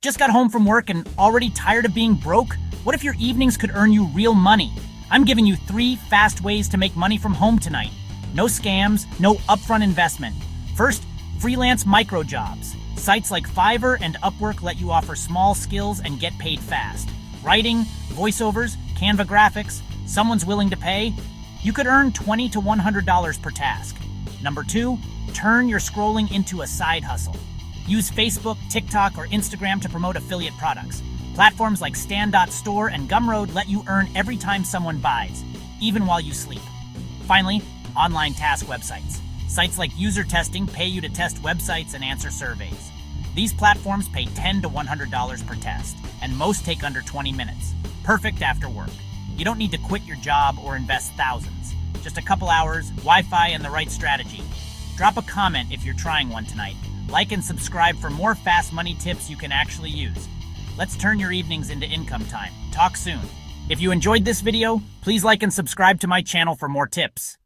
Just got home from work and already tired of being broke? What if your evenings could earn you real money? I'm giving you 3 fast ways to make money from home tonight. No scams, no upfront investment. First, freelance micro jobs. Sites like Fiverr and Upwork let you offer small skills and get paid fast. Writing, voiceovers, Canva graphics, someone's willing to pay. You could earn $20 to $100 per task. Number 2, turn your scrolling into a side hustle. Use Facebook, TikTok, or Instagram to promote affiliate products. Platforms like Stand.store and Gumroad let you earn every time someone buys, even while you sleep. Finally, online task websites. Sites like User Testing pay you to test websites and answer surveys. These platforms pay $10 to $100 per test, and most take under 20 minutes. Perfect after work. You don't need to quit your job or invest thousands. Just a couple hours, Wi-Fi, and the right strategy. Drop a comment if you're trying one tonight. Like and subscribe for more fast money tips you can actually use. Let's turn your evenings into income time. Talk soon. If you enjoyed this video, please like and subscribe to my channel for more tips.